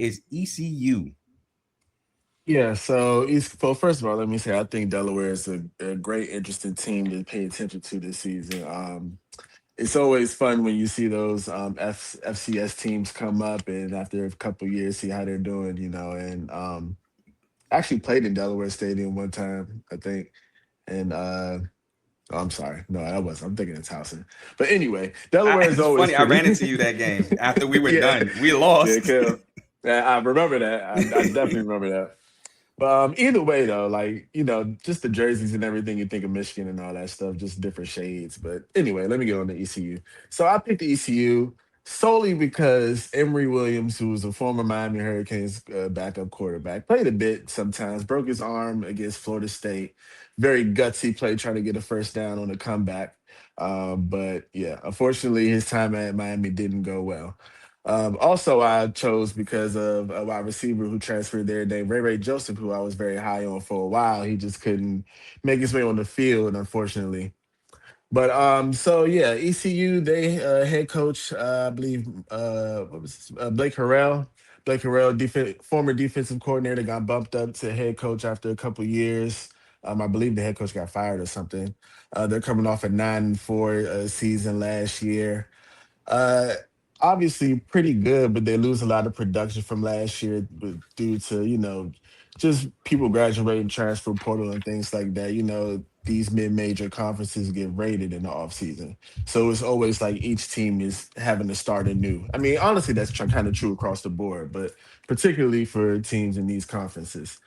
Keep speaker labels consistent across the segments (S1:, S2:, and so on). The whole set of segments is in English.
S1: is ECU?
S2: Yeah, so first of all, let me say I think Delaware is a great, interesting team to pay attention to this season. It's always fun when you see those FCS teams come up, and after a couple years, see how they're doing. And actually played in Delaware Stadium one time, I think, and oh, I'm sorry, no, that wasn't. I'm thinking it's Towson. But anyway, Delaware is
S1: It's
S2: always
S1: funny. I
S2: pretty.
S1: ran into you that game after we were
S2: Yeah,
S1: done. We
S2: yeah,
S1: lost.
S2: Kel. I remember that. I definitely remember that. But either way, though, like just the jerseys and everything, you think of Michigan and all that stuff, just different shades. But anyway, let me get on the ECU. So I picked the ECU solely because Emory Williams, who was a former Miami Hurricanes backup quarterback, played a bit sometimes, broke his arm against Florida State. Very gutsy play, trying to get a first down on a comeback. But yeah, unfortunately, his time at Miami didn't go well. Also, I chose because of a wide receiver who transferred there named Ray Joseph, who I was very high on for a while. He just couldn't make his way on the field, unfortunately. But so yeah, ECU, they head coach, I believe, what was Blake Harrell. Blake Harrell, former defensive coordinator, got bumped up to head coach after a couple years. I believe the head coach got fired or something. They're coming off a 9-4 season last year. Uh, Obviously pretty good, but they lose a lot of production from last year due to just people graduating, transfer portal, and things like that. These mid-major conferences get rated in the offseason. So it's always like each team is having to start anew. I mean, honestly, that's kind of true across the board, but particularly for teams in these conferences.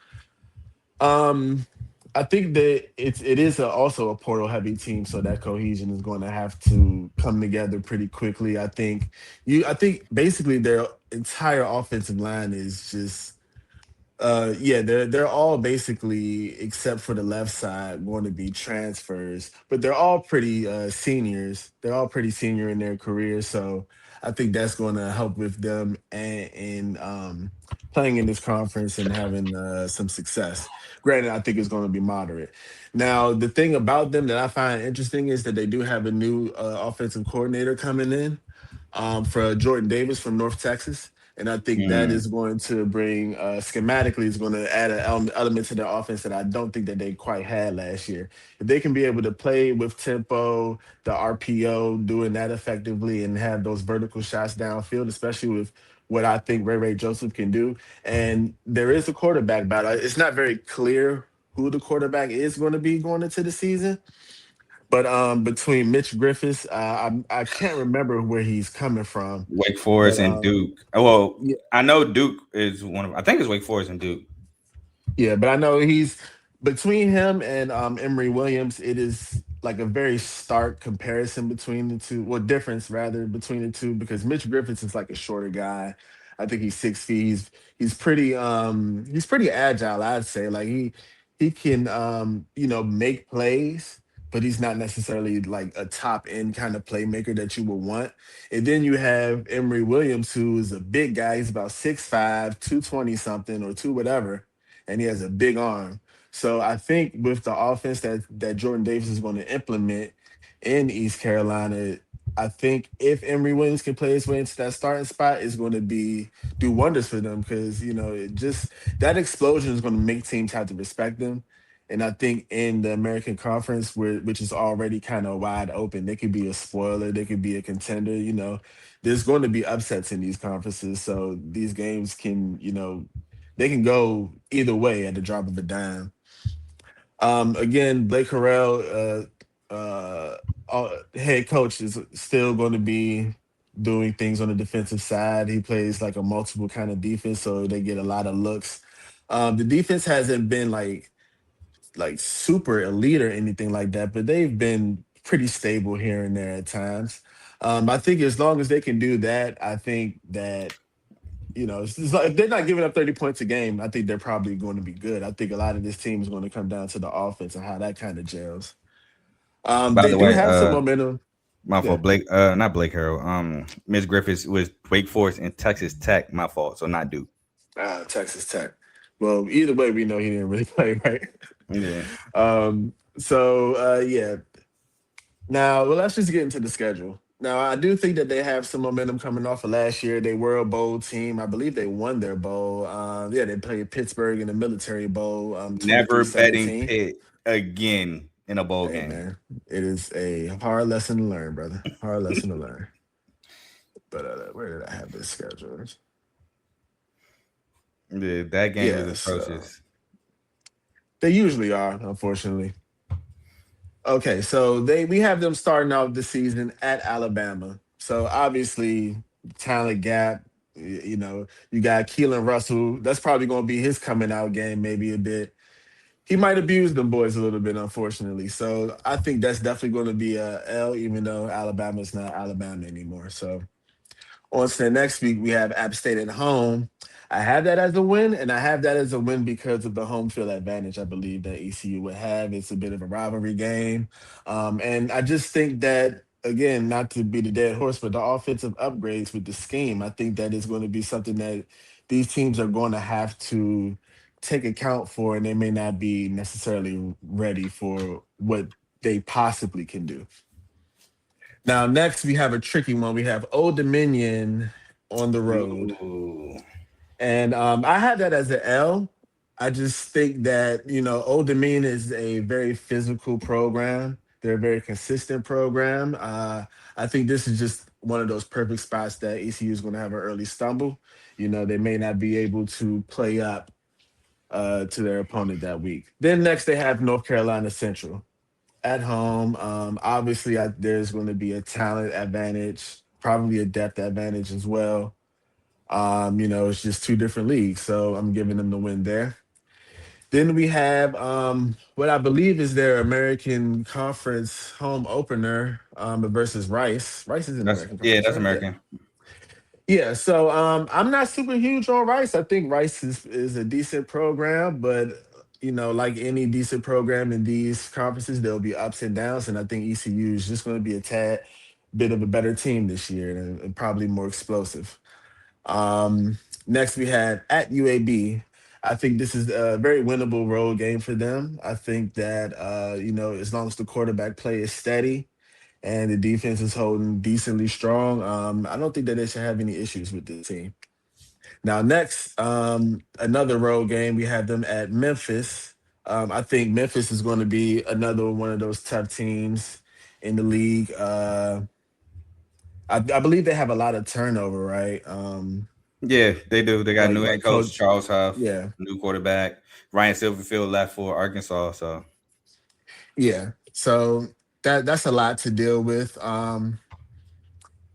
S2: Um, I think that it is also a portal heavy team, so that cohesion is going to have to come together pretty quickly. I think basically their entire offensive line is just yeah, they're all basically, except for the left side, going to be transfers, but they're all pretty seniors. They're all pretty senior in their careers, so I think that's going to help with them and playing in this conference and having some success. Granted, I think it's going to be moderate. Now, the thing about them that I find interesting is that they do have a new offensive coordinator coming in for Jordan Davis from North Texas. And I think that
S1: Mm.
S2: is going to bring schematically is going to add an element to their offense that I don't think that they quite had last year. If they can be able to play with tempo, the RPO, doing that effectively, and have those vertical shots downfield, especially with what I think Ray Joseph can do. And there is a quarterback battle. It's not very clear who the quarterback is going to be going into the season. But between Mitch Griffiths, I can't remember where he's coming from,
S1: Wake
S2: but
S1: Forest and Duke. Well,
S2: yeah,
S1: I know Duke is one of. I think it's Wake Forest and Duke.
S2: yeah, but I know he's between him and Emory Williams. It is like a very stark comparison between the two. Well, difference rather between the two because Mitch Griffiths is like a shorter guy. I think he's 6 feet. He's pretty agile. I'd say like he can make plays, but he's not necessarily like a top end kind of playmaker that you would want. And then you have Emory Williams, who is a big guy. He's about 6'5", 220 something or two whatever, and he has a big arm. So I think with the offense that Jordan Davis is going to implement in East Carolina, I think if Emory Williams can play his way into that starting spot, it's going to be do wonders for them because it just that explosion is going to make teams have to respect them. And I think in the American Conference, which is already kind of wide open, they could be a spoiler, they could be a contender. There's going to be upsets in these conferences, so these games can they can go either way at the drop of a dime. Again, Blake Harrell, head coach, is still going to be doing things on the defensive side. He plays like a multiple kind of defense, so they get a lot of looks. The defense hasn't been like super elite or anything like that, but they've been pretty stable here and there at times. I think as long as they can do that, I think that it's like if they're not giving up 30 points a game, I think they're probably going to be good. I think a lot of this team is going to come down to the offense and how that kind of gels.
S1: By
S2: They
S1: the
S2: do
S1: way,
S2: have some momentum.
S1: my
S2: Yeah,
S1: fault. Blake, not Blake Harrell. Miss Griffiths was Wake Forest and Texas Tech. My fault. So not Duke.
S2: Texas Tech. Well, either way, we know he didn't really play, right?
S1: Yeah.
S2: Yeah. Now, well, let's just get into the schedule. Now, I do think that they have some momentum coming off of last year. They were a bowl team. I believe they won their bowl. Yeah, they played Pittsburgh in the Military Bowl,
S1: Never betting
S2: 23-17.
S1: Pitt again in a bowl
S2: Hey,
S1: game.
S2: man, it is a hard lesson to learn, brother. Hard lesson to learn. But where did I have this scheduled?
S1: Yeah, that game was
S2: Yeah, so
S1: atrocious.
S2: they usually are, unfortunately. Okay, so we have them starting off the season at Alabama. So obviously, talent gap. You know, you got Keelan Russell. That's probably going to be his coming out game, maybe a bit. He might abuse them boys a little bit, unfortunately. So I think that's definitely going to be a L, even though Alabama's not Alabama anymore. So on to the next week, we have App State at home. I have that as a win, and I have that as a win because of the home field advantage I believe that ECU would have. It's a bit of a rivalry game. And I just think that, again, not to be the dead horse, but the offensive upgrades with the scheme, I think that is going to be something that these teams are going to have to take account for, and they may not be necessarily ready for what they possibly can do. Now, next we have a tricky one. We have Old Dominion on the road,
S1: Ooh.
S2: and I had that as an L. I just think that Old Dominion is a very physical program. They're a very consistent program. I think this is just one of those perfect spots that ECU is going to have an early stumble. They may not be able to play up to their opponent that week. Then next they have North Carolina Central at home. Obviously, there's going to be a talent advantage, probably a depth advantage as well. It's just two different leagues, so I'm giving them the win there. Then we have what I believe is their American Conference home opener versus Rice. Rice is in the
S1: That's
S2: American
S1: yeah,
S2: Conference,
S1: that's
S2: right? Yeah.
S1: American.
S2: Yeah, so I'm not super huge on Rice. I think Rice is a decent program, but like any decent program in these conferences, there'll be ups and downs, and I think ECU is just going to be a tad bit of a better team this year and probably more explosive. Next, we had at UAB. I think this is a very winnable road game for them. I think that as long as the quarterback play is steady and the defense is holding decently strong, I don't think that they should have any issues with the team. Now, next, another road game. We have them at Memphis. I think Memphis is going to be another one of those tough teams in the league. I believe they have a lot of turnover, right?
S1: Yeah, they do. They got
S2: Like
S1: new head
S2: like
S1: coach
S2: coach,
S1: Charles Huff,
S2: yeah,
S1: new quarterback Ryan Silverfield left for Arkansas. So
S2: yeah. So that's a lot to deal with.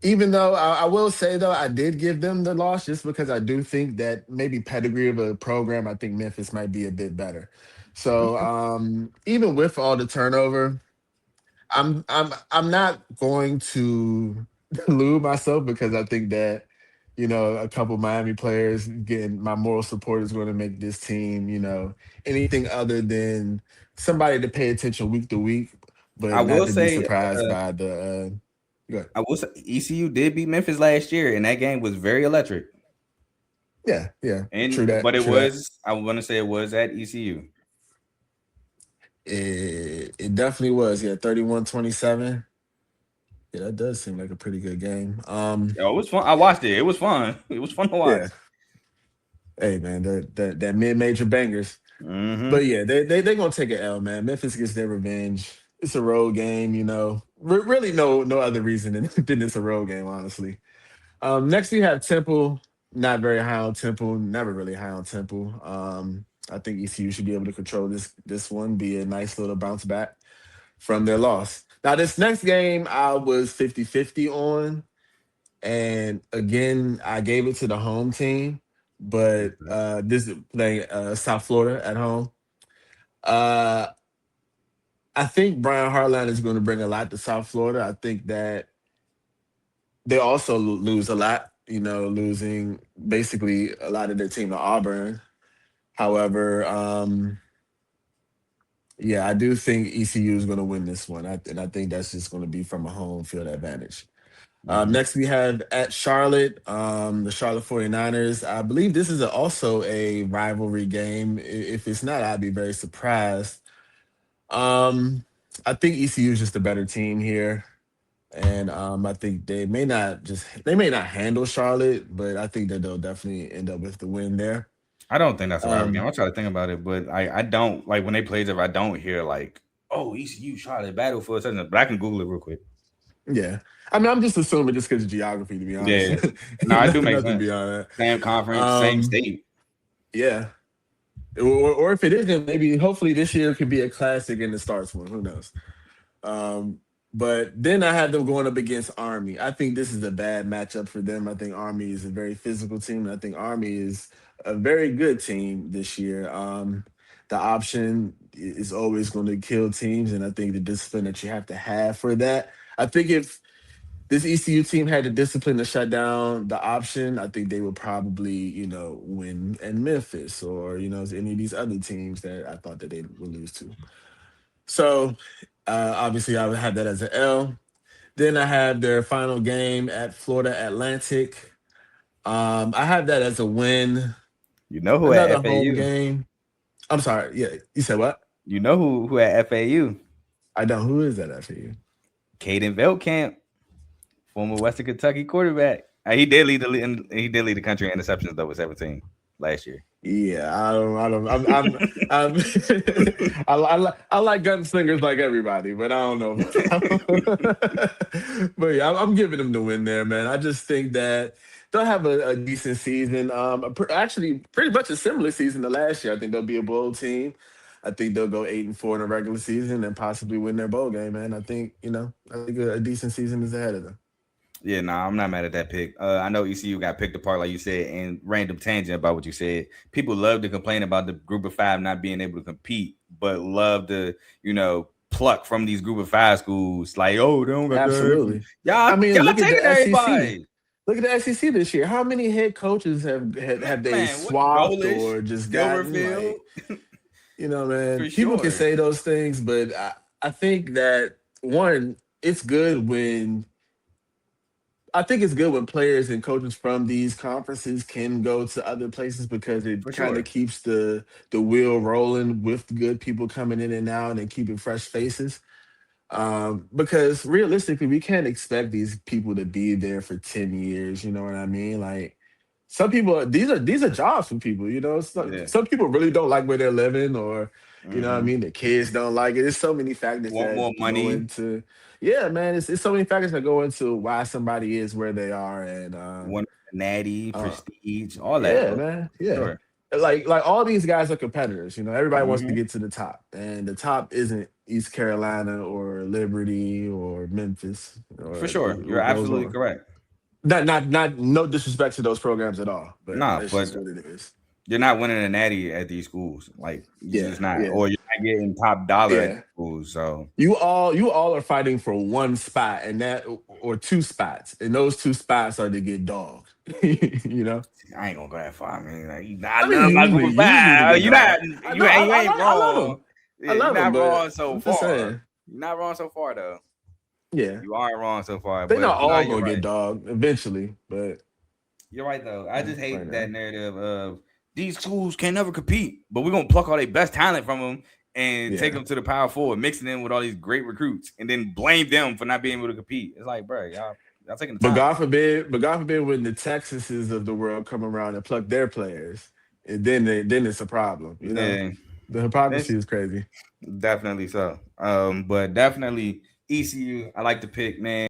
S2: Even though I will say though, I did give them the loss just because I do think that maybe pedigree of a program, I think Memphis might be a bit better. So even with all the turnover, I'm not going to lose myself because I think that a couple Miami players getting my moral support is going to make this team anything other than somebody to pay attention week to week,
S1: I
S2: but not
S1: will
S2: to be
S1: say,
S2: surprised by the. Go ahead.
S1: I will say ECU did beat Memphis last year, and that game was very electric.
S2: Yeah, yeah, true
S1: And
S2: that,
S1: but it
S2: true that.
S1: was, I want to say, it was at ECU.
S2: It definitely was. Yeah, 31-27. Yeah, that does seem like a pretty good game.
S1: Yo, it was fun. I watched it. It was fun. It was fun to watch.
S2: Yeah. Hey man, that mid-major bangers.
S1: Hmm.
S2: But yeah, they're gonna take an L, man. Memphis gets their revenge. It's a road game, really no other reason than, than it's a road game, honestly. Next we have Temple. Not very high on Temple, never really high on Temple. I think ECU should be able to control this one, be a nice little bounce back from their loss. Now, this next game I was 50-50 on. And again, I gave it to the home team, but this is playing South Florida at home. Uh, I think Brian Hartline is going to bring a lot to South Florida. I think that they also lose a lot, losing basically a lot of their team to Auburn. However, yeah, I do think ECU is going to win this one. And I think that's just going to be from a home field advantage.
S1: Hmm.
S2: Next, we have at Charlotte, the Charlotte 49ers. I believe this is also a rivalry game. If it's not, I'd be very surprised. Um, I think ECU is just a better team here. And I think they may not handle Charlotte, but I think that they'll definitely end up with the win there.
S1: I don't think that's a rivalry game.
S2: Um,
S1: I'll try to think about it, but I don't like when they play each other. I don't hear like, oh, ECU Charlotte battle for a certain. But I can Google it real quick.
S2: yeah, I mean, I'm just assuming just because of geography, to be honest.
S1: Yeah, no, it do make
S2: Nothing
S1: sense.
S2: beyond
S1: Same
S2: that.
S1: conference, same state.
S2: Yeah, or if it isn't, maybe hopefully this year could be a classic and it starts one. Who knows? Um, but then I had them going up against Army. I think this is a bad matchup for them. I think Army is a very physical team. And I think Army is a very good team this year. The option is always going to kill teams, and I think the discipline that you have to have for that. I think if this ECU team had the discipline to shut down the option, I think they would probably, win in Memphis or, any of these other teams that I thought that they would lose to. So obviously I would have that as an L. Then I have their final game at Florida Atlantic. I have that as a win.
S1: You know who at
S2: Another home
S1: FAU?
S2: game. I'm sorry. Yeah, you said what?
S1: You know who at FAU?
S2: I don't. Who is that for you?
S1: Caden Veldkamp, former Western Kentucky quarterback. He did lead the country in interceptions though with 17 last year.
S2: Yeah, I'm I like gunslingers like everybody, but I don't know. But yeah, I'm giving them the win there, man. I just think that they'll have a decent season. Actually, pretty much a similar season to last year. I think they'll be a bowl team. I think they'll go 8-4 in the regular season and possibly win their bowl game, man. I think a decent season is ahead of them.
S1: Yeah, nah, I'm not mad at that pick. I know ECU got picked apart, like you said, and random tangent about what you said. People love to complain about the group of five not being able to compete, but love to, pluck from these group of five schools. Like, oh, they don't got
S2: Absolutely.
S1: Y'all,
S2: I mean,
S1: y'all
S2: look at
S1: taking
S2: the
S1: everybody.
S2: SEC. Look at the SEC this year. How many head coaches have they
S1: Man,
S2: swapped
S1: Golish,
S2: or just gotten
S1: Silverfield?
S2: like, man?
S1: For
S2: People can
S1: sure.
S2: say those things, but I think that one, it's good when I think it's good when players and coaches from these conferences can go to other places because it
S1: For
S2: kind
S1: sure.
S2: of keeps the wheel rolling with good people coming in and out and keeping fresh faces. Because realistically, we can't expect these people to be there for 10 years. You know what I mean? Like some people, these are jobs for people.
S1: Yeah.
S2: Some people really don't like where they're living, or what I
S1: Mm-hmm.
S2: mean. The kids don't like it. There's so many factors
S1: Want
S2: that
S1: more
S2: go
S1: money,
S2: into. Yeah, man. It's so many factors that go into why somebody is where they are, and
S1: want natty,
S2: uh,
S1: prestige, all that,
S2: yeah,
S1: bro.
S2: man. Yeah.
S1: Sure.
S2: Like all these guys are competitors. Everybody wants to
S1: Mm-hmm.
S2: get to the top, and the top isn't East Carolina or Liberty or Memphis
S1: For
S2: or
S1: sure. You're
S2: those
S1: absolutely
S2: are
S1: correct.
S2: not no disrespect to those programs at all, but
S1: Nah,
S2: that's
S1: but
S2: just what it is.
S1: you're not winning a natty at these schools. Like you're
S2: Yeah,
S1: just not,
S2: yeah,
S1: or you're not getting top dollar at
S2: yeah.
S1: these schools. So
S2: You all are fighting for one spot, and that or two spots, and those two spots are to get dogged. you know.
S1: I ain't gonna go that far. I mean, like, you not
S2: I mean,
S1: none of my group of
S2: usually to
S1: five.
S2: get
S1: You not,
S2: dogged. I
S1: you
S2: know.
S1: ain't, you ain't
S2: I love
S1: wrong.
S2: them. I
S1: Yeah, you're
S2: love them,
S1: not
S2: but
S1: wrong so
S2: I'm just
S1: far.
S2: saying.
S1: You're not wrong so far though.
S2: Yeah,
S1: You aren't wrong so far,
S2: they're not
S1: but no,
S2: all
S1: you're
S2: gonna get
S1: right.
S2: dogged eventually, but
S1: You're right though. I just
S2: right
S1: hate that
S2: now.
S1: narrative of these schools can never compete, but we're gonna pluck all their best talent from them and take
S2: Yeah.
S1: them to the power forward, mixing in with all these great recruits, and then blame them for not being able to compete. It's like, bro, y'all taking the time.
S2: But God forbid when the Texases of the world come around and pluck their players, and then it's a problem.
S1: Yeah,
S2: The hypocrisy
S1: it's
S2: is crazy.
S1: definitely so. But definitely ECU. I like to pick, man.